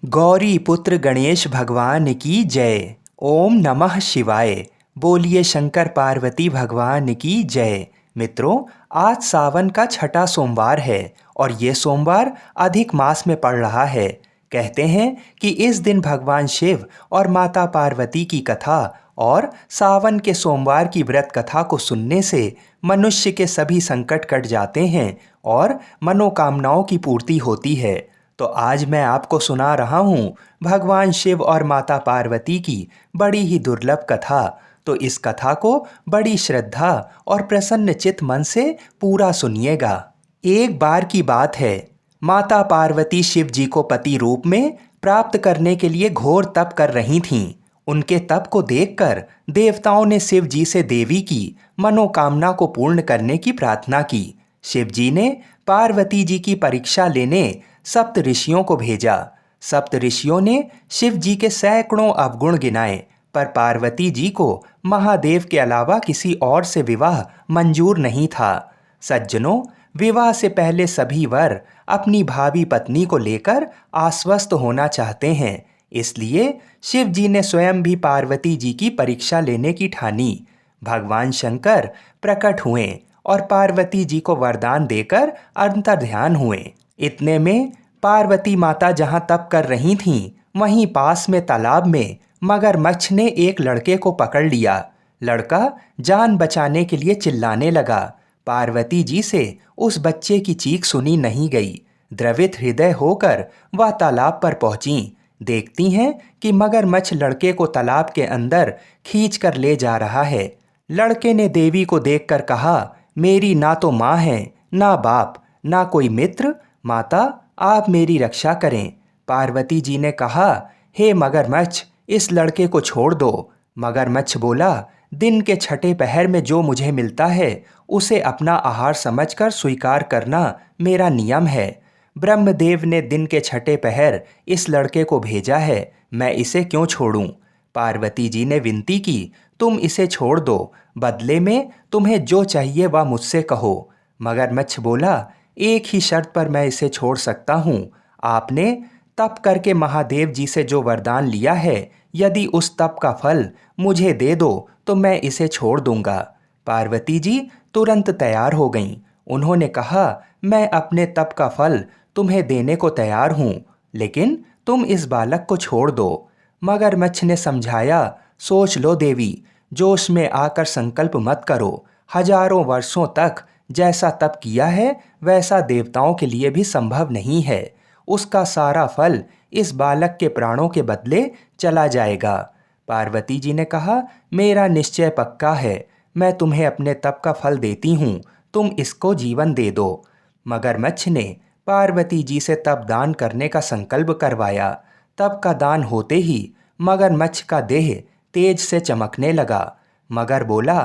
गौरी पुत्र गणेश भगवान की जय। ओम नमः शिवाय। बोलिए शंकर पार्वती भगवान की जय। मित्रों, आज सावन का छठा सोमवार है और ये सोमवार अधिक मास में पड़ रहा है। कहते हैं कि इस दिन भगवान शिव और माता पार्वती की कथा और सावन के सोमवार की व्रत कथा को सुनने से मनुष्य के सभी संकट कट जाते हैं और मनोकामनाओं की पूर्ति होती है। तो आज मैं आपको सुना रहा हूँ भगवान शिव और माता पार्वती की बड़ी ही दुर्लभ कथा। तो इस कथा को बड़ी श्रद्धा और प्रसन्न चित्त मन से पूरा सुनिएगा। एक बार की बात है, माता पार्वती शिव जी को पति रूप में प्राप्त करने के लिए घोर तप कर रही थीं। उनके तप को देखकर देवताओं ने शिव जी से देवी की मनोकामना को पूर्ण करने की प्रार्थना की। शिव जी ने पार्वती जी की परीक्षा लेने सप्त ऋषियों को भेजा। सप्त ऋषियों ने शिव जी के सैकड़ों अवगुण गिनाए, पर पार्वती जी को महादेव के अलावा किसी और से विवाह मंजूर नहीं था। सज्जनों, विवाह से पहले सभी वर अपनी भावी पत्नी को लेकर आश्वस्त होना चाहते हैं। इसलिए शिव जी ने स्वयं भी पार्वती जी की परीक्षा लेने की ठानी। भगवान शंकर प्रकट हुए और पार्वती जी को वरदान देकर अंतर्ध्यान हुए। इतने में पार्वती माता जहां तप कर रही थीं, वहीं पास में तालाब में मगरमच्छ ने एक लड़के को पकड़ लिया। लड़का जान बचाने के लिए चिल्लाने लगा। पार्वती जी से उस बच्चे की चीख सुनी नहीं गई। द्रवित हृदय होकर वह तालाब पर पहुंची। देखती हैं कि मगरमच्छ लड़के को तालाब के अंदर खींच कर ले जा रहा है। लड़के ने देवी को देखकर कहा, मेरी ना तो माँ है, ना बाप, ना कोई मित्र। माता, आप मेरी रक्षा करें। पार्वती जी ने कहा, हे मगरमच्छ, इस लड़के को छोड़ दो। मगरमच्छ बोला, दिन के छठे पहर में जो मुझे मिलता है उसे अपना आहार समझकर स्वीकार करना मेरा नियम है। ब्रह्मदेव ने दिन के छठे पहर इस लड़के को भेजा है, मैं इसे क्यों छोड़ूं? पार्वती जी ने विनती की, तुम इसे छोड़ दो, बदले में तुम्हें जो चाहिए वह मुझसे कहो। मगरमच्छ बोला, एक ही शर्त पर मैं इसे छोड़ सकता हूँ। आपने तप करके महादेव जी से जो वरदान लिया है, यदि उस तप का फल मुझे दे दो तो मैं इसे छोड़ दूंगा। पार्वती जी तुरंत तैयार हो गईं। उन्होंने कहा, मैं अपने तप का फल तुम्हें देने को तैयार हूँ, लेकिन तुम इस बालक को छोड़ दो। मगरमच्छ ने समझाया, सोच लो देवी, जोश में आकर संकल्प मत करो। हजारों वर्षों तक जैसा तप किया है वैसा देवताओं के लिए भी संभव नहीं है। उसका सारा फल इस बालक के प्राणों के बदले चला जाएगा। पार्वती जी ने कहा, मेरा निश्चय पक्का है, मैं तुम्हें अपने तप का फल देती हूँ, तुम इसको जीवन दे दो। मगरमच्छ ने पार्वती जी से तप दान करने का संकल्प करवाया। तप का दान होते ही मगरमच्छ का देह तेज से चमकने लगा। मगर बोला,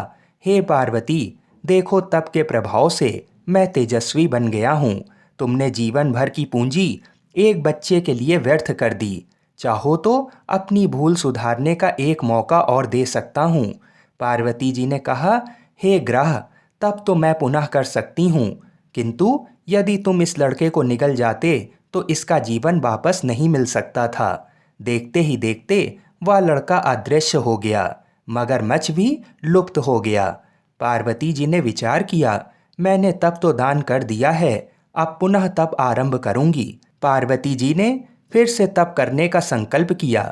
हे पार्वती, देखो तप के प्रभाव से मैं तेजस्वी बन गया हूँ। तुमने जीवन भर की पूंजी एक बच्चे के लिए व्यर्थ कर दी। चाहो तो अपनी भूल सुधारने का एक मौका और दे सकता हूँ। पार्वती जी ने कहा, हे ग्रह, तब तो मैं पुनः कर सकती हूँ, किंतु यदि तुम इस लड़के को निगल जाते तो इसका जीवन वापस नहीं मिल सकता था। देखते ही देखते वह लड़का अदृश्य हो गया। मगरमच्छ भी लुप्त हो गया। पार्वती जी ने विचार किया, मैंने तप तो दान कर दिया है, अब पुनः तप आरंभ करूंगी। पार्वती जी ने फिर से तप करने का संकल्प किया।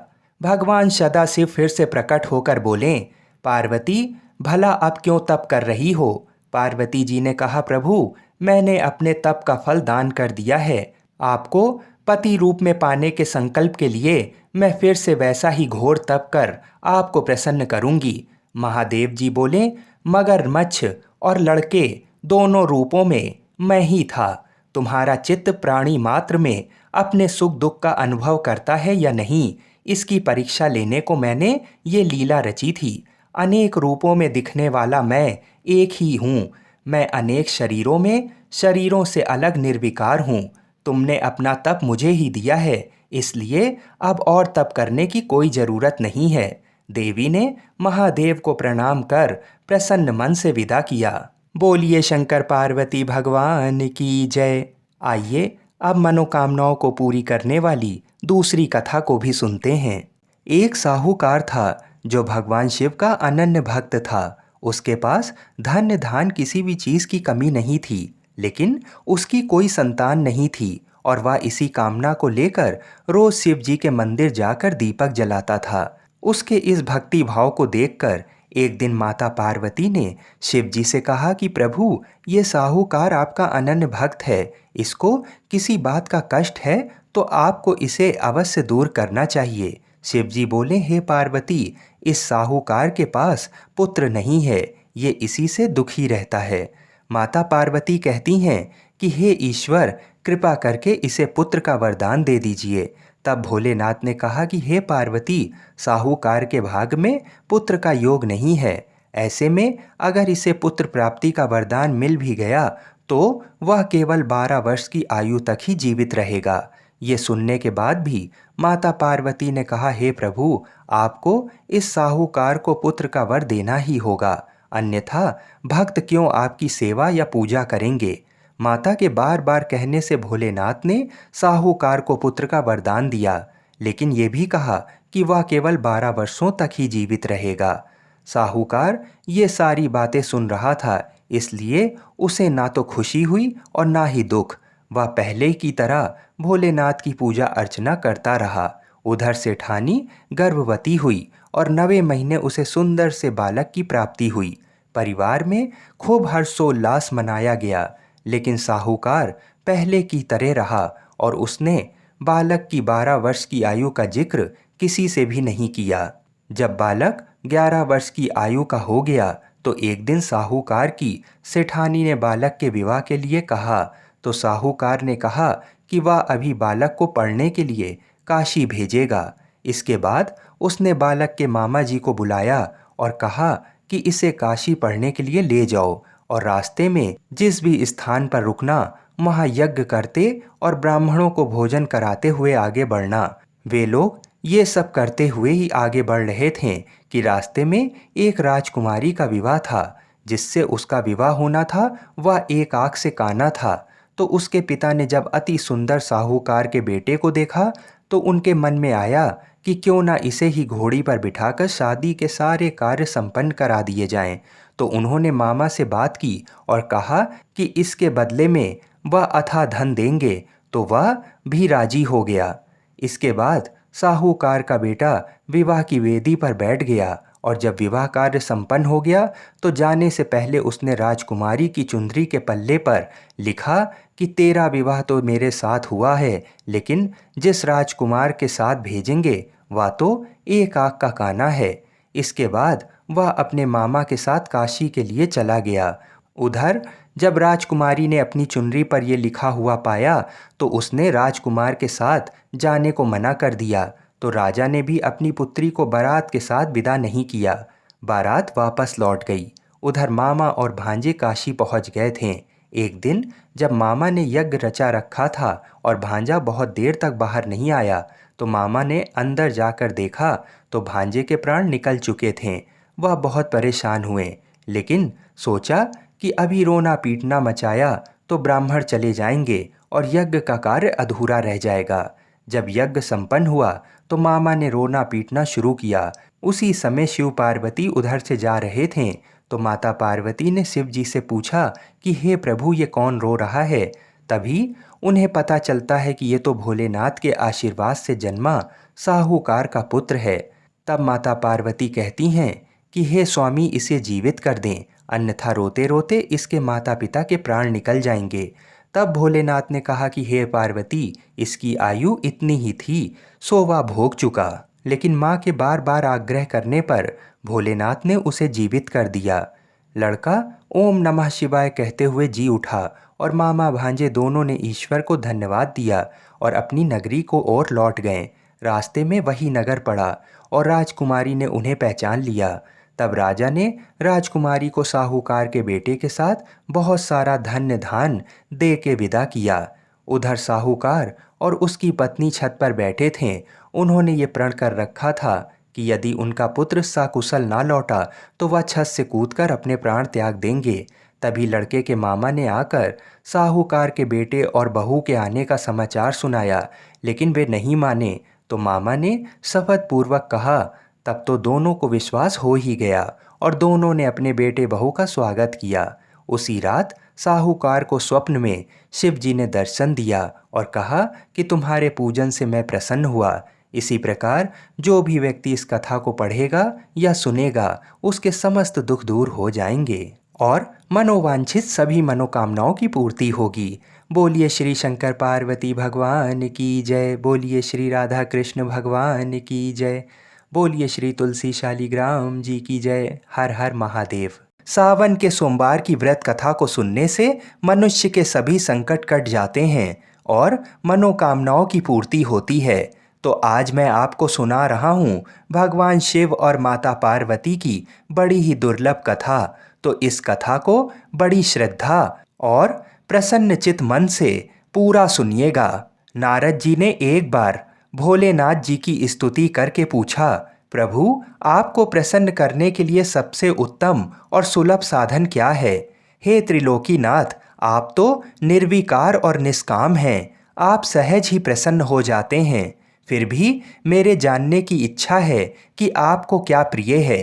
भगवान सदाशिव फिर से प्रकट होकर बोले, पार्वती, भला अब क्यों तप कर रही हो? पार्वती जी ने कहा, प्रभु, मैंने अपने तप का फल दान कर दिया है। आपको पति रूप में पाने के संकल्प के लिए मैं फिर से वैसा ही घोर तप कर आपको प्रसन्न करूंगी। महादेव जी बोले, मगरमच्छ और लड़के दोनों रूपों में मैं ही था। तुम्हारा चित्त प्राणी मात्र में अपने सुख दुख का अनुभव करता है या नहीं, इसकी परीक्षा लेने को मैंने ये लीला रची थी। अनेक रूपों में दिखने वाला मैं एक ही हूँ। मैं अनेक शरीरों में शरीरों से अलग निर्विकार हूँ। तुमने अपना तप मुझे ही दिया है, इसलिए अब और तप करने की कोई ज़रूरत नहीं है। देवी ने महादेव को प्रणाम कर प्रसन्न मन से विदा किया। बोलिए शंकर पार्वती भगवान की जय। आइए अब मनोकामनाओं को पूरी करने वाली दूसरी कथा को भी सुनते हैं। एक साहूकार था जो भगवान शिव का अनन्य भक्त था। उसके पास धन धान किसी भी चीज की कमी नहीं थी, लेकिन उसकी कोई संतान नहीं थी और वह इसी कामना को लेकर रोज शिव जी के मंदिर जाकर दीपक जलाता था। उसके इस भक्ति भाव को देखकर एक दिन माता पार्वती ने शिव जी से कहा कि प्रभु, ये साहूकार आपका अनन्य भक्त है, इसको किसी बात का कष्ट है तो आपको इसे अवश्य दूर करना चाहिए। शिव जी बोले, हे पार्वती, इस साहूकार के पास पुत्र नहीं है, ये इसी से दुखी रहता है। माता पार्वती कहती हैं कि हे ईश्वर, कृपा करके इसे पुत्र का वरदान दे दीजिए। तब भोलेनाथ ने कहा कि हे पार्वती, साहूकार के भाग में पुत्र का योग नहीं है। ऐसे में अगर इसे पुत्र प्राप्ति का वरदान मिल भी गया तो वह केवल 12 वर्ष की आयु तक ही जीवित रहेगा। ये सुनने के बाद भी माता पार्वती ने कहा, हे प्रभु, आपको इस साहूकार को पुत्र का वर देना ही होगा, अन्यथा भक्त क्यों आपकी सेवा या पूजा करेंगे। माता के बार बार कहने से भोलेनाथ ने साहूकार को पुत्र का वरदान दिया, लेकिन ये भी कहा कि वह केवल 12 वर्षों तक ही जीवित रहेगा। साहूकार ये सारी बातें सुन रहा था, इसलिए उसे ना तो खुशी हुई और ना ही दुख। वह पहले की तरह भोलेनाथ की पूजा अर्चना करता रहा। उधर सेठानी गर्भवती हुई और 9वें महीने उसे सुंदर से बालक की प्राप्ति हुई। परिवार में खूब हर्षोल्लास मनाया गया, लेकिन साहूकार पहले की तरह रहा और उसने बालक की 12 वर्ष की आयु का जिक्र किसी से भी नहीं किया। जब बालक 11 वर्ष की आयु का हो गया तो एक दिन साहूकार की सेठानी ने बालक के विवाह के लिए कहा, तो साहूकार ने कहा कि वह अभी बालक को पढ़ने के लिए काशी भेजेगा। इसके बाद उसने बालक के मामा जी को बुलाया और कहा कि इसे काशी पढ़ने के लिए ले जाओ और रास्ते में जिस भी स्थान पर रुकना वहाँ यज्ञ करते और ब्राह्मणों को भोजन कराते हुए आगे बढ़ना। वे लोग ये सब करते हुए ही आगे बढ़ रहे थे कि रास्ते में एक राजकुमारी का विवाह था। जिससे उसका विवाह होना था वह एक आंख से काना था। तो उसके पिता ने जब अति सुंदर साहूकार के बेटे को देखा तो उनके मन में आया कि क्यों ना इसे ही घोड़ी पर बिठाकर शादी के सारे कार्य संपन्न करा दिए जाएं। तो उन्होंने मामा से बात की और कहा कि इसके बदले में वह अथाह धन देंगे, तो वह भी राजी हो गया। इसके बाद साहूकार का बेटा विवाह की वेदी पर बैठ गया और जब विवाह कार्य संपन्न हो गया तो जाने से पहले उसने राजकुमारी की चुंदरी के पल्ले पर लिखा कि तेरा विवाह तो मेरे साथ हुआ है, लेकिन जिस राजकुमार के साथ भेजेंगे वह तो एक आंख का काना है। इसके बाद वह अपने मामा के साथ काशी के लिए चला गया। उधर जब राजकुमारी ने अपनी चुनरी पर यह लिखा हुआ पाया तो उसने राजकुमार के साथ जाने को मना कर दिया। तो राजा ने भी अपनी पुत्री को बारात के साथ विदा नहीं किया। बारात वापस लौट गई। उधर मामा और भांजे काशी पहुंच गए थे। एक दिन जब मामा ने यज्ञ रचा रखा था और भांजा बहुत देर तक बाहर नहीं आया तो मामा ने अंदर जाकर देखा तो भांजे के प्राण निकल चुके थे। वह बहुत परेशान हुए, लेकिन सोचा कि अभी रोना पीटना मचाया तो ब्राह्मण चले जाएंगे और यज्ञ का कार्य अधूरा रह जाएगा। जब यज्ञ संपन्न हुआ तो मामा ने रोना पीटना शुरू किया। उसी समय शिव पार्वती उधर से जा रहे थे तो माता पार्वती ने शिव जी से पूछा कि हे प्रभु, ये कौन रो रहा है। तभी उन्हें पता चलता है कि ये तो भोलेनाथ के आशीर्वाद से जन्मा साहूकार का पुत्र है। तब माता पार्वती कहती हैं कि हे स्वामी, इसे जीवित कर दें, अन्यथा रोते रोते इसके माता पिता के प्राण निकल जाएंगे। तब भोलेनाथ ने कहा कि हे पार्वती, इसकी आयु इतनी ही थी, सो वह भोग चुका। लेकिन माँ के बार बार आग्रह करने पर भोलेनाथ ने उसे जीवित कर दिया। लड़का ओम नमः शिवाय कहते हुए जी उठा और मामा भांजे दोनों ने ईश्वर को धन्यवाद दिया और अपनी नगरी को ओर लौट गए। रास्ते में वही नगर पड़ा और राजकुमारी ने उन्हें पहचान लिया। तब राजा ने राजकुमारी को साहूकार के बेटे के साथ बहुत सारा धन्य धान दे के विदा किया। उधर साहूकार और उसकी पत्नी छत पर बैठे थे। उन्होंने ये प्रण कर रखा था कि यदि उनका पुत्र सकुशल ना लौटा तो वह छत से कूदकर अपने प्राण त्याग देंगे। तभी लड़के के मामा ने आकर साहूकार के बेटे और बहू के आने का समाचार सुनाया, लेकिन वे नहीं माने। तो मामा ने शपथ पूर्वक कहा। तब तो दोनों को विश्वास हो ही गया और दोनों ने अपने बेटे बहू का स्वागत किया। उसी रात साहूकार को स्वप्न में शिव जी ने दर्शन दिया और कहा कि तुम्हारे पूजन से मैं प्रसन्न हुआ। इसी प्रकार जो भी व्यक्ति इस कथा को पढ़ेगा या सुनेगा, उसके समस्त दुख दूर हो जाएंगे और मनोवांछित सभी मनोकामनाओं की पूर्ति होगी। बोलिए श्री शंकर पार्वती भगवान की जय। बोलिए श्री राधा कृष्ण भगवान की जय। बोलिए श्री तुलसी शालिग्राम जी की जय। हर हर महादेव। सावन के सोमवार की व्रत कथा को सुनने से मनुष्य के सभी संकट कट जाते हैं और मनोकामनाओं की पूर्ति होती है। तो आज मैं आपको सुना रहा हूँ भगवान शिव और माता पार्वती की बड़ी ही दुर्लभ कथा। तो इस कथा को बड़ी श्रद्धा और प्रसन्नचित मन से पूरा सुनिएगा। नारद जी ने एक बार भोलेनाथ जी की स्तुति करके पूछा, प्रभु, आपको प्रसन्न करने के लिए सबसे उत्तम और सुलभ साधन क्या है? हे त्रिलोकीनाथ, आप तो निर्विकार और निष्काम हैं। आप सहज ही प्रसन्न हो जाते हैं। फिर भी मेरे जानने की इच्छा है कि आपको क्या प्रिय है।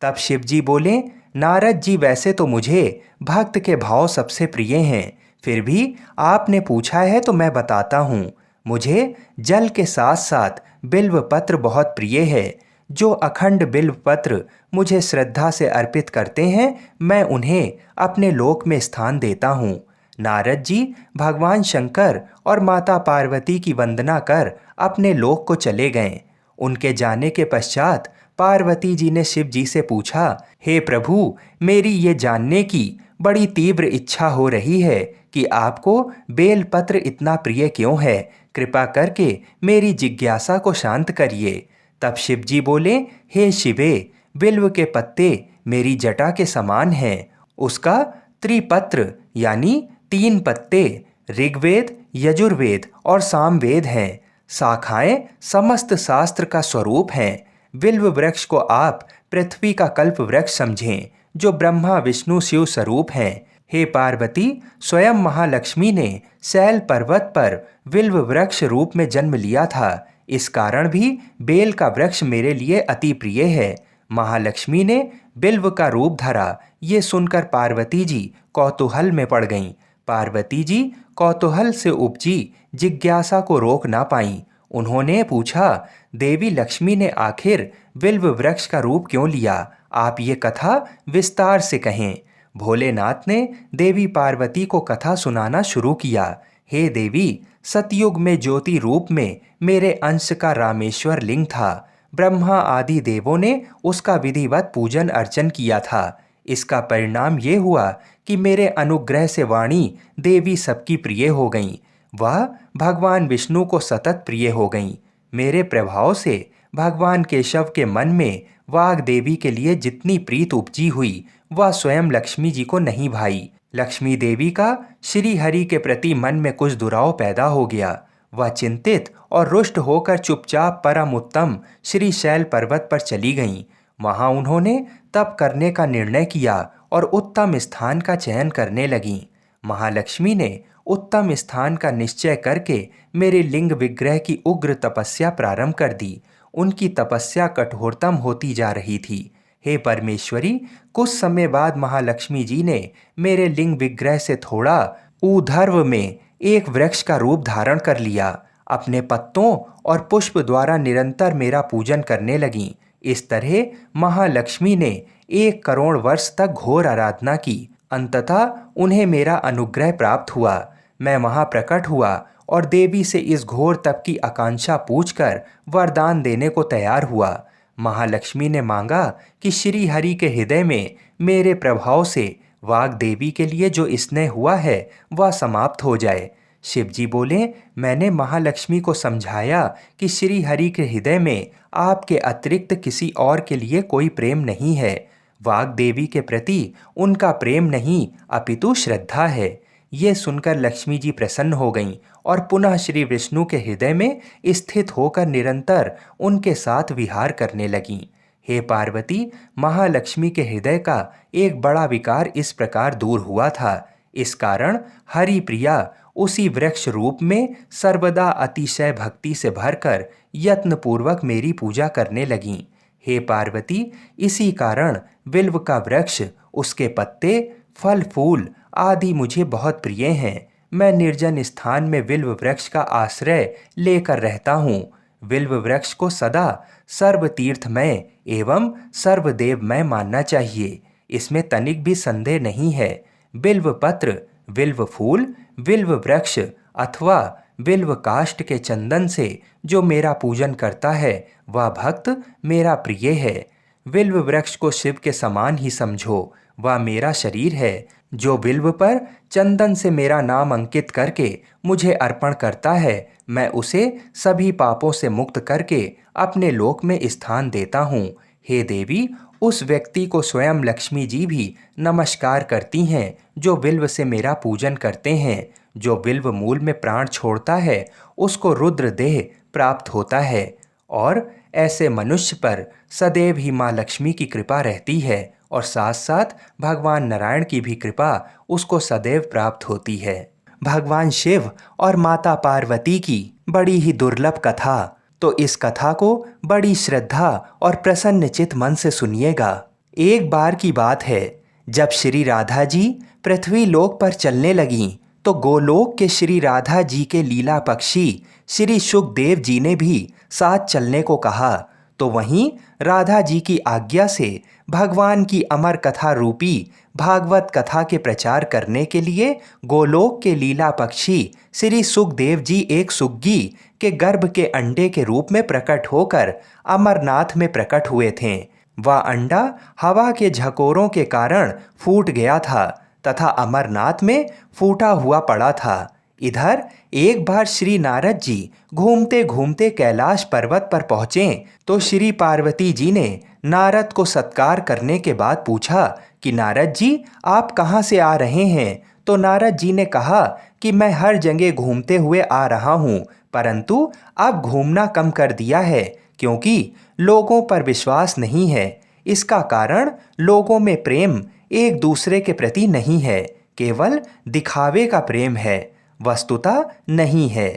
तब शिव जी बोले, नारद जी, वैसे तो मुझे भक्त के भाव सबसे प्रिय हैं, फिर भी आपने पूछा है तो मैं बताता हूँ। मुझे जल के साथ साथ बिल्व पत्र बहुत प्रिय है। जो अखंड बिल्व पत्र मुझे श्रद्धा से अर्पित करते हैं, मैं उन्हें अपने लोक में स्थान देता हूँ। नारद जी भगवान शंकर और माता पार्वती की वंदना कर अपने लोक को चले गए। उनके जाने के पश्चात पार्वती जी ने शिव जी से पूछा, हे प्रभु, मेरी ये जानने की बड़ी तीव्र इच्छा हो रही है कि आपको बेलपत्र इतना प्रिय क्यों है। कृपा करके मेरी जिज्ञासा को शांत करिए। तब शिव जी बोले, हे शिवे, बिल्व के पत्ते मेरी जटा के समान हैं। उसका त्रिपत्र यानी 3 पत्ते ऋग्वेद, यजुर्वेद और सामवेद हैं। शाखाएं समस्त शास्त्र का स्वरूप हैं। बिल्व वृक्ष को आप पृथ्वी का कल्प वृक्ष समझें, जो ब्रह्मा विष्णु शिव स्वरूप हैं। हे पार्वती, स्वयं महालक्ष्मी ने शैल पर्वत पर बिल्व वृक्ष रूप में जन्म लिया था। इस कारण भी बेल का वृक्ष मेरे लिए अति प्रिय है। महालक्ष्मी ने बिल्व का रूप धरा, ये सुनकर पार्वती जी कौतूहल में पड़ गईं। पार्वती जी कौतूहल से उपजी जिज्ञासा को रोक ना पाईं। उन्होंने पूछा, देवी लक्ष्मी ने आखिर बिल्व वृक्ष का रूप क्यों लिया? आप ये कथा विस्तार से कहें। भोलेनाथ ने देवी पार्वती को कथा सुनाना शुरू किया। हे देवी, सतयुग में ज्योति रूप में मेरे अंश का रामेश्वर लिंग था। ब्रह्मा आदि देवों ने उसका विधिवत पूजन अर्चन किया था। इसका परिणाम ये हुआ कि मेरे अनुग्रह से वाणी देवी सबकी प्रिय हो गईं। वह भगवान विष्णु को सतत प्रिय हो गईं। मेरे प्रभाव से भगवान केशव के मन में वाग देवी के लिए जितनी प्रीत उपजी हुई, वह स्वयं लक्ष्मी जी को नहीं भाई। लक्ष्मी देवी का श्री हरि के प्रति मन में कुछ दुराव पैदा हो गया। वह चिंतित और रुष्ट होकर चुपचाप परम उत्तम श्री शैल पर्वत पर चली गईं। वहां उन्होंने तप करने का निर्णय किया और उत्तम स्थान का चयन करने लगीं। महालक्ष्मी ने उत्तम स्थान का निश्चय करके मेरे लिंग विग्रह की उग्र तपस्या प्रारंभ कर दी। उनकी तपस्या कठोरतम होती जा रही थी। हे परमेश्वरी, कुछ समय बाद महालक्ष्मी जी ने मेरे लिंग विग्रह से थोड़ा ऊर्ध्व में एक वृक्ष का रूप धारण कर लिया। अपने पत्तों और पुष्प द्वारा निरंतर मेरा पूजन करने लगीं। इस तरह महालक्ष्मी ने 1 करोड़ वर्ष तक घोर आराधना की। अंततः उन्हें मेरा अनुग्रह प्राप्त हुआ। मैं वहां प्रकट हुआ और देवी से इस घोर तप की आकांक्षा पूछकर वरदान देने को तैयार हुआ। महालक्ष्मी ने मांगा कि श्री हरि के हृदय में मेरे प्रभाव से वाग देवी के लिए जो स्नेह हुआ है वह समाप्त हो जाए। शिव जी बोले, मैंने महालक्ष्मी को समझाया कि श्री हरि के हृदय में आपके अतिरिक्त किसी और के लिए कोई प्रेम नहीं है। वाग देवी के प्रति उनका प्रेम नहीं अपितु श्रद्धा है। ये सुनकर लक्ष्मी जी प्रसन्न हो गईं और पुनः श्री विष्णु के हृदय में स्थित होकर निरंतर उनके साथ विहार करने लगीं। हे पार्वती, महालक्ष्मी के हृदय का एक बड़ा विकार इस प्रकार दूर हुआ था। इस कारण हरि प्रिया उसी वृक्ष रूप में सर्वदा अतिशय भक्ति से भरकर यत्नपूर्वक मेरी पूजा करने लगीं। हे पार्वती, इसी कारण बिल्व का वृक्ष, उसके पत्ते, फल फूल आदि मुझे बहुत प्रिय हैं। मैं निर्जन स्थान में बिल्व वृक्ष का आश्रय लेकर रहता हूँ। बिल्व वृक्ष को सदा सर्वतीर्थमय एवं सर्वदेवमय मानना चाहिए, इसमें तनिक भी संदेह नहीं है। बिल्व पत्र, बिल्व फूल, बिल्व वृक्ष अथवा बिल्व काष्ठ के चंदन से जो मेरा पूजन करता है वह भक्त मेरा प्रिय है। बिल्व वृक्ष को शिव के समान ही समझो, वह मेरा शरीर है। जो बिल्व पर चंदन से मेरा नाम अंकित करके मुझे अर्पण करता है, मैं उसे सभी पापों से मुक्त करके अपने लोक में स्थान देता हूँ। हे देवी, उस व्यक्ति को स्वयं लक्ष्मी जी भी नमस्कार करती हैं जो बिल्व से मेरा पूजन करते हैं। जो बिल्व मूल में प्राण छोड़ता है उसको रुद्र देह प्राप्त होता है, और ऐसे मनुष्य पर सदैव ही माँ लक्ष्मी की कृपा रहती है और साथ साथ भगवान नारायण की भी कृपा उसको सदैव प्राप्त होती है। भगवान शिव और माता पार्वती की बड़ी ही दुर्लभ कथा, तो इस कथा को बड़ी श्रद्धा और प्रसन्न चित मन से सुनिएगा। एक बार की बात है, जब श्री राधा जी पृथ्वी लोक पर चलने लगीं, तो गोलोक के श्री राधा जी के लीला पक्षी श्री सुखदेव जी ने भी साथ चलने को कहा। तो वहीं राधा जी की आज्ञा से भगवान की अमर कथा रूपी भागवत कथा के प्रचार करने के लिए गोलोक के लीला पक्षी श्री सुखदेव जी एक सुग्गी के गर्भ के अंडे के रूप में प्रकट होकर अमरनाथ में प्रकट हुए थे। वह अंडा हवा के झकोरों के कारण फूट गया था तथा अमरनाथ में फूटा हुआ पड़ा था। इधर एक बार श्री नारद जी घूमते घूमते कैलाश पर्वत पर पहुँचे, तो श्री पार्वती जी ने नारद को सत्कार करने के बाद पूछा कि नारद जी, आप कहाँ से आ रहे हैं? तो नारद जी ने कहा कि मैं हर जगह घूमते हुए आ रहा हूँ, परंतु अब घूमना कम कर दिया है क्योंकि लोगों पर विश्वास नहीं है। इसका कारण लोगों में प्रेम एक दूसरे के प्रति नहीं है, केवल दिखावे का प्रेम है, वस्तुतः नहीं है।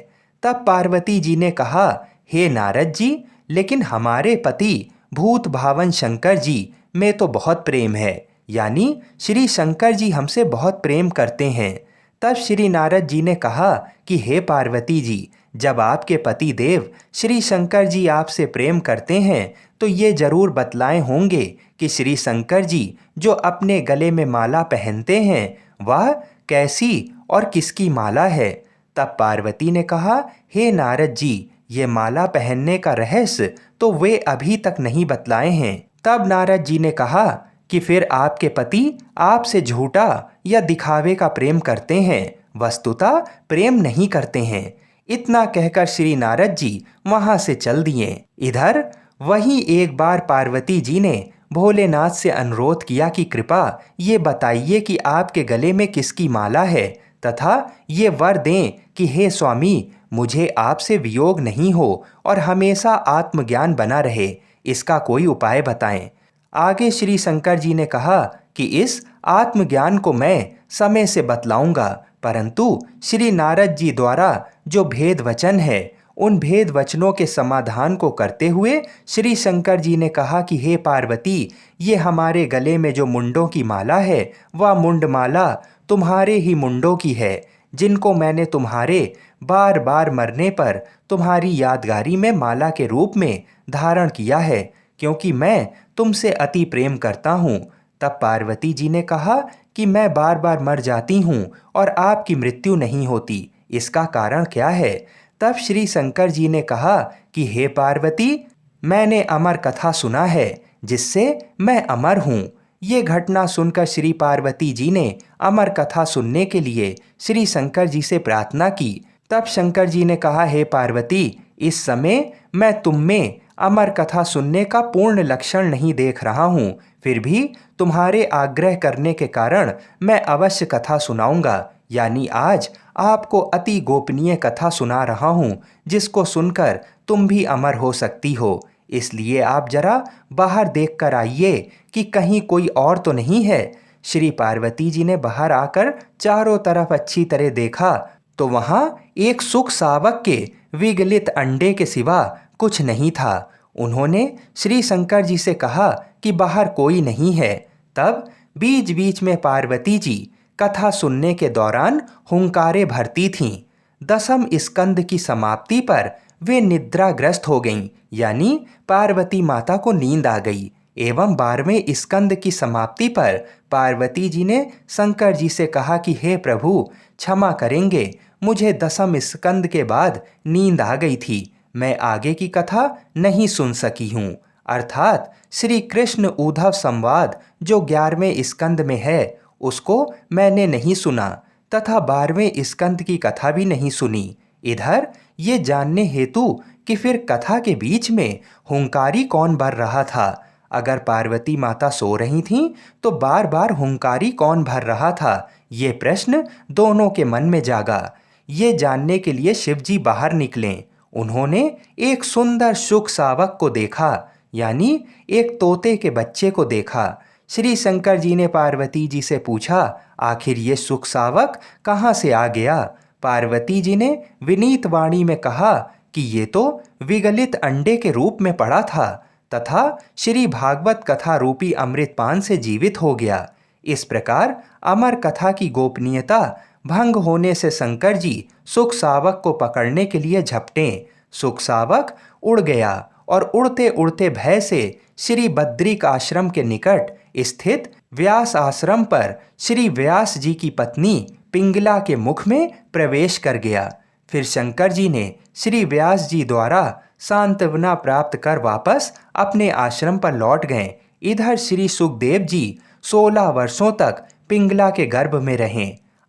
तब पार्वती जी ने कहा, हे नारद जी, लेकिन हमारे पति भूत भावन शंकर जी में तो बहुत प्रेम है, यानी श्री शंकर जी हमसे बहुत प्रेम करते हैं। तब श्री नारद जी ने कहा कि हे पार्वती जी, जब आपके पति देव श्री शंकर जी आपसे प्रेम करते हैं तो ये जरूर बतलाए होंगे कि श्री शंकर जी जो अपने गले में माला पहनते हैं वह कैसी और किसकी माला है। तब पार्वती ने कहा, हे नारद जी, ये माला पहनने का रहस्य तो वे अभी तक नहीं बतलाए हैं। तब नारद जी ने कहा कि फिर आपके पति आपसे झूठा या दिखावे का प्रेम करते हैं, वस्तुतः प्रेम नहीं करते हैं। इतना कहकर श्री नारद जी वहां से चल दिए। इधर वहीं एक बार पार्वती जी ने भोलेनाथ से अनुरोध किया कि कृपा ये बताइए कि आपके गले में किसकी माला है, तथा ये वर दें कि हे स्वामी, मुझे आपसे वियोग नहीं हो और हमेशा आत्मज्ञान बना रहे, इसका कोई उपाय बताएं। आगे श्री शंकर जी ने कहा कि इस आत्मज्ञान को मैं समय से बतलाऊंगा, परंतु श्री नारद जी द्वारा जो भेद वचन है उन भेद वचनों के समाधान को करते हुए श्री शंकर जी ने कहा कि हे पार्वती, ये हमारे गले में जो मुंडों की माला है वह मुंड माला तुम्हारे ही मुंडों की है, जिनको मैंने तुम्हारे बार बार मरने पर तुम्हारी यादगारी में माला के रूप में धारण किया है, क्योंकि मैं तुमसे अति प्रेम करता हूँ। तब पार्वती जी ने कहा कि मैं बार बार मर जाती हूँ और आपकी मृत्यु नहीं होती, इसका कारण क्या है? तब श्री शंकर जी ने कहा कि हे पार्वती, मैंने अमर कथा सुना है जिससे मैं अमर हूँ। ये घटना सुनकर श्री पार्वती जी ने अमर कथा सुनने के लिए श्री शंकर जी से प्रार्थना की। तब शंकर जी ने कहा, हे पार्वती, इस समय मैं तुम में अमर कथा सुनने का पूर्ण लक्षण नहीं देख रहा हूँ, फिर भी तुम्हारे आग्रह करने के कारण मैं अवश्य कथा सुनाऊंगा। यानी आज आपको अति गोपनीय कथा सुना रहा हूँ, जिसको सुनकर तुम भी अमर हो सकती हो। इसलिए आप जरा बाहर देख कर आइए कि कहीं कोई और तो नहीं है। श्री पार्वती जी ने बाहर आकर चारों तरफ अच्छी तरह देखा तो वहां एक सुख सावक के विगलित अंडे के सिवा कुछ नहीं था। उन्होंने श्री शंकर जी से कहा कि बाहर कोई नहीं है। तब बीच बीच में पार्वती जी कथा सुनने के दौरान हुंकारे भरती थीं। दसम स्कंद की समाप्ति पर वे निद्राग्रस्त हो गईं, यानी पार्वती माता को नींद आ गई। एवं 12वें स्कंद की समाप्ति पर पार्वती जी ने शंकर जी से कहा कि हे प्रभु, क्षमा करेंगे, मुझे दसम स्कंद के बाद नींद आ गई थी, मैं आगे की कथा नहीं सुन सकी हूँ। अर्थात श्री कृष्ण उद्धव संवाद जो 11वें स्कंद में है उसको मैंने नहीं सुना तथा 12वें स्कंद की कथा भी नहीं सुनी। इधर ये जानने हेतु कि फिर कथा के बीच में हुंकारी कौन भर रहा था। अगर पार्वती माता सो रही थीं तो बार बार हुंकारी कौन भर रहा था, ये प्रश्न दोनों के मन में जागा। ये जानने के लिए शिवजी बाहर निकले। उन्होंने एक सुंदर सुख सावक को देखा, यानी एक तोते के बच्चे को देखा। श्री शंकर जी ने पार्वती जी से पूछा, आखिर ये सुख सावक कहाँ से आ गया? पार्वती जी ने विनीत वाणी में कहा कि ये तो विगलित अंडे के रूप में पड़ा था तथा श्री भागवत कथा रूपी अमृतपान से जीवित हो गया। इस प्रकार अमर कथा की गोपनीयता भंग होने से शंकर जी सुख सावक को पकड़ने के लिए झपटे। सुख सावक उड़ गया और उड़ते उड़ते भय से श्री बद्रिक आश्रम के निकट स्थित व्यास आश्रम पर श्री व्यास जी की पत्नी पिंगला के मुख में प्रवेश कर गया। फिर शंकर जी ने श्री व्यास जी द्वारा सांत्वना प्राप्त कर वापस अपने आश्रम पर लौट गए। इधर श्री सुखदेव जी 16 वर्षों तक पिंगला के गर्भ में रहे।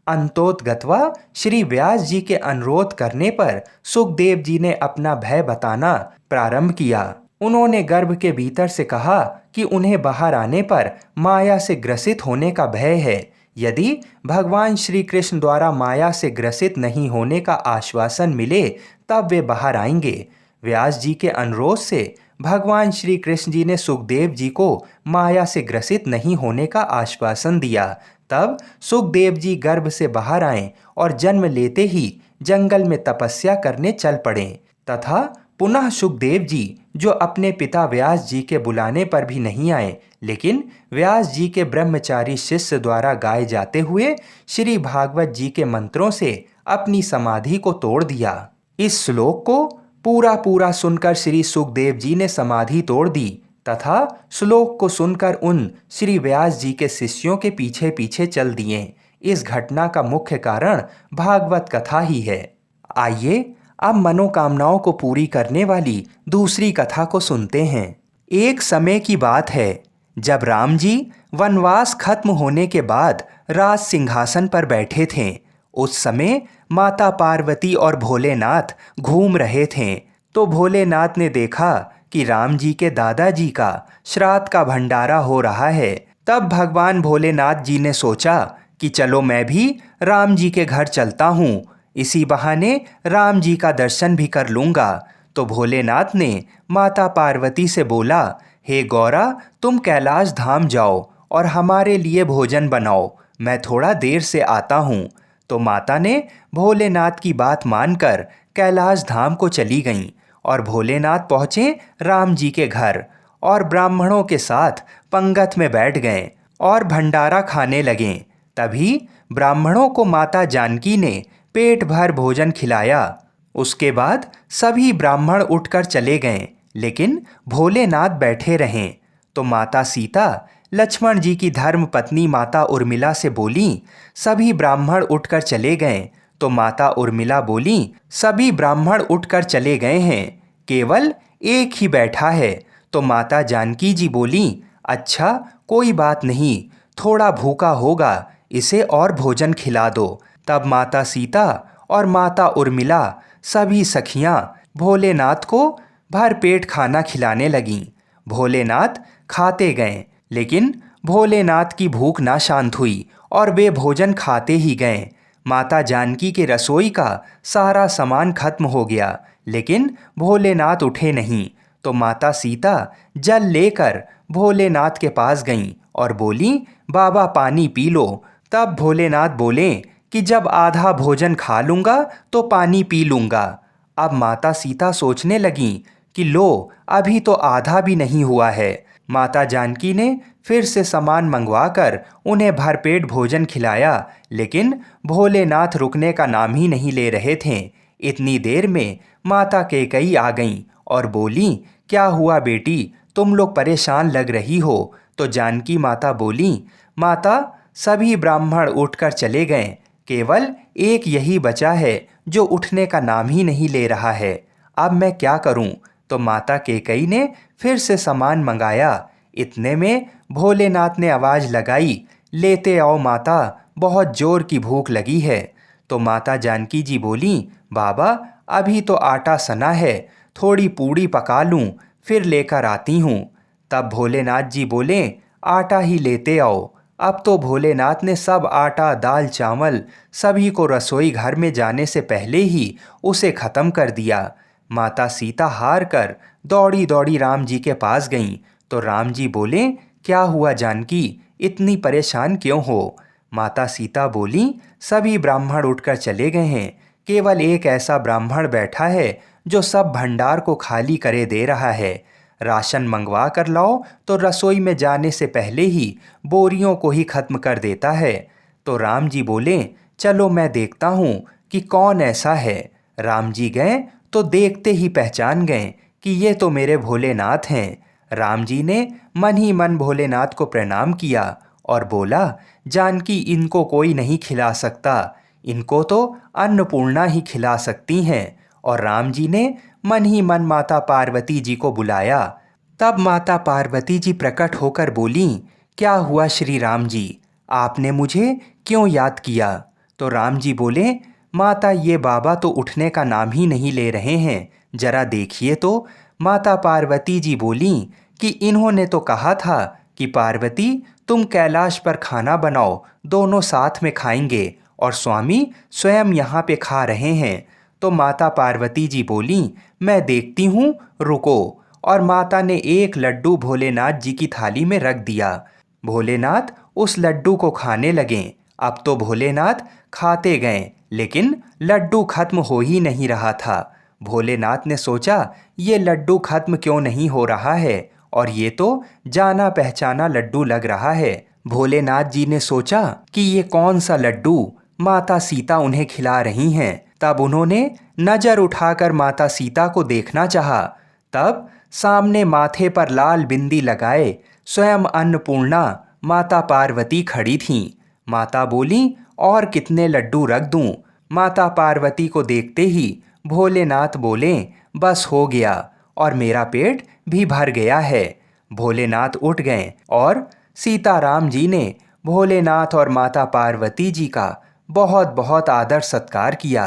अंतोतगत्वा श्री व्यास जी के अनुरोध करने पर सुखदेव जी ने अपना भय बताना प्रारंभ किया। उन्होंने गर्भ के भीतर से कहा कि उन्हें बाहर आने पर माया से ग्रसित होने का भय है। यदि भगवान श्री कृष्ण द्वारा माया से ग्रसित नहीं होने का आश्वासन मिले तब वे बाहर आएंगे। व्यास जी के अनुरोध से भगवान श्री कृष्ण जी ने सुखदेव जी को माया से ग्रसित नहीं होने का आश्वासन दिया। तब सुखदेव जी गर्भ से बाहर आए और जन्म लेते ही जंगल में तपस्या करने चल पड़े तथा पुनः सुखदेव जी जो अपने पिता व्यास जी के बुलाने पर भी नहीं आए, लेकिन व्यास जी के ब्रह्मचारी शिष्य द्वारा गाए जाते हुए श्री भागवत जी के मंत्रों से अपनी समाधि को तोड़ दिया। इस श्लोक को पूरा पूरा सुनकर श्री सुखदेव जी ने समाधि तोड़ दी तथा श्लोक को सुनकर उन श्री व्यास जी के शिष्यों के पीछे पीछे चल दिए। इस घटना का मुख्य कारण भागवत कथा ही है। आइए अब मनोकामनाओं को पूरी करने वाली दूसरी कथा को सुनते हैं। एक समय की बात है जब राम जी वनवास खत्म होने के बाद राज सिंहासन पर बैठे थे। उस समय माता पार्वती और भोलेनाथ घूम रहे थे तो भोलेनाथ ने देखा कि राम जी के दादाजी का श्राद्ध का भंडारा हो रहा है। तब भगवान भोलेनाथ जी ने सोचा कि चलो मैं भी राम जी के घर चलता हूँ, इसी बहाने राम जी का दर्शन भी कर लूँगा। तो भोलेनाथ ने माता पार्वती से बोला, हे गौरा, तुम कैलाश धाम जाओ और हमारे लिए भोजन बनाओ, मैं थोड़ा देर से आता हूँ। तो माता ने भोलेनाथ की बात मानकर कैलाश धाम को चली गईं और भोलेनाथ पहुँचे राम जी के घर और ब्राह्मणों के साथ पंगत में बैठ गए और भंडारा खाने लगें। तभी ब्राह्मणों को माता जानकी ने पेट भर भोजन खिलाया। उसके बाद सभी ब्राह्मण उठकर चले गए, लेकिन भोलेनाथ बैठे रहे। तो माता सीता लक्ष्मण जी की धर्म पत्नी माता उर्मिला से बोली, सभी ब्राह्मण उठकर चले गए। तो माता उर्मिला बोली, सभी ब्राह्मण उठकर चले गए हैं, केवल एक ही बैठा है। तो माता जानकी जी बोली, अच्छा कोई बात नहीं, थोड़ा भूखा होगा, इसे और भोजन खिला दो। तब माता सीता और माता उर्मिला सभी सखियां भोलेनाथ को भरपेट खाना खिलाने लगीं। भोलेनाथ खाते गए, लेकिन भोलेनाथ की भूख ना शांत हुई और वे भोजन खाते ही गए। माता जानकी के रसोई का सारा सामान खत्म हो गया, लेकिन भोलेनाथ उठे नहीं। तो माता सीता जल लेकर भोलेनाथ के पास गईं और बोली, बाबा पानी पी लो। तब भोलेनाथ बोले कि जब आधा भोजन खा लूँगा तो पानी पी लूँगा। अब माता सीता सोचने लगीं कि लो, अभी तो आधा भी नहीं हुआ है। माता जानकी ने फिर से सामान मंगवाकर उन्हें भरपेट भोजन खिलाया, लेकिन भोलेनाथ रुकने का नाम ही नहीं ले रहे थे। इतनी देर में माता कैकेयी आ गईं और बोली, क्या हुआ बेटी, तुम लोग परेशान लग रही हो। तो जानकी माता बोली, माता सभी ब्राह्मण उठकर चले गए, केवल एक यही बचा है जो उठने का नाम ही नहीं ले रहा है। अब मैं क्या करूं? तो माता कैकेयी ने फिर से सामान मंगाया। इतने में भोलेनाथ ने आवाज़ लगाई, लेते आओ माता, बहुत जोर की भूख लगी है। तो माता जानकी जी बोली, बाबा अभी तो आटा सना है, थोड़ी पूड़ी पका लूं, फिर लेकर आती हूँ। तब भोलेनाथ जी बोले, आटा ही लेते आओ। अब तो भोलेनाथ ने सब आटा, दाल, चावल सभी को रसोई घर में जाने से पहले ही उसे ख़त्म कर दिया। माता सीता हार कर दौड़ी दौड़ी राम जी के पास गईं। तो राम जी बोले, क्या हुआ जानकी, इतनी परेशान क्यों हो? माता सीता बोली, सभी ब्राह्मण उठकर चले गए हैं, केवल एक ऐसा ब्राह्मण बैठा है जो सब भंडार को खाली करे दे रहा है। राशन मंगवा कर लाओ तो रसोई में जाने से पहले ही बोरियों को ही खत्म कर देता है। तो राम जी बोले, चलो मैं देखता हूँ कि कौन ऐसा है। राम जी गए तो देखते ही पहचान गए कि ये तो मेरे भोलेनाथ हैं। राम जी ने मन ही मन भोलेनाथ को प्रणाम किया और बोला, जानकी इनको कोई नहीं खिला सकता, इनको तो अन्नपूर्णा ही खिला सकती हैं। और राम जी ने मन ही मन माता पार्वती जी को बुलाया। तब माता पार्वती जी प्रकट होकर बोली, क्या हुआ श्री राम जी, आपने मुझे क्यों याद किया? तो राम जी बोले, माता ये बाबा तो उठने का नाम ही नहीं ले रहे हैं, जरा देखिए तो। माता पार्वती जी बोली कि इन्होंने तो कहा था कि पार्वती तुम कैलाश पर खाना बनाओ, दोनों साथ में खाएंगे, और स्वामी स्वयं यहाँ पे खा रहे हैं। तो माता पार्वती जी बोली, मैं देखती हूँ, रुको। और माता ने एक लड्डू भोलेनाथ जी की थाली में रख दिया। भोलेनाथ उस लड्डू को खाने लगे। अब तो भोलेनाथ खाते गए, लेकिन लड्डू खत्म हो ही नहीं रहा था। भोलेनाथ ने सोचा, ये लड्डू खत्म क्यों नहीं हो रहा है, और ये तो जाना पहचाना लड्डू लग रहा है। भोलेनाथ जी ने सोचा कि ये कौन सा लड्डू माता सीता उन्हें खिला रही हैं। तब उन्होंने नजर उठाकर माता सीता को देखना चाहा। तब सामने माथे पर लाल बिंदी लगाए स्वयं अन्नपूर्णा माता पार्वती खड़ी थीं। माता बोली, और कितने लड्डू रख दूं? माता पार्वती को देखते ही भोलेनाथ बोले, बस हो गया, और मेरा पेट भी भर गया है। भोलेनाथ उठ गए और सीताराम जी ने भोलेनाथ और माता पार्वती जी का बहुत बहुत आदर सत्कार किया।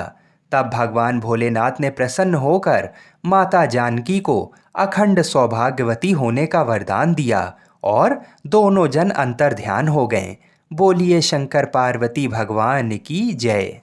तब भगवान भोलेनाथ ने प्रसन्न होकर माता जानकी को अखंड सौभाग्यवती होने का वरदान दिया और दोनों जन अंतर ध्यान हो गए। बोलिए शंकर पार्वती भगवान की जय।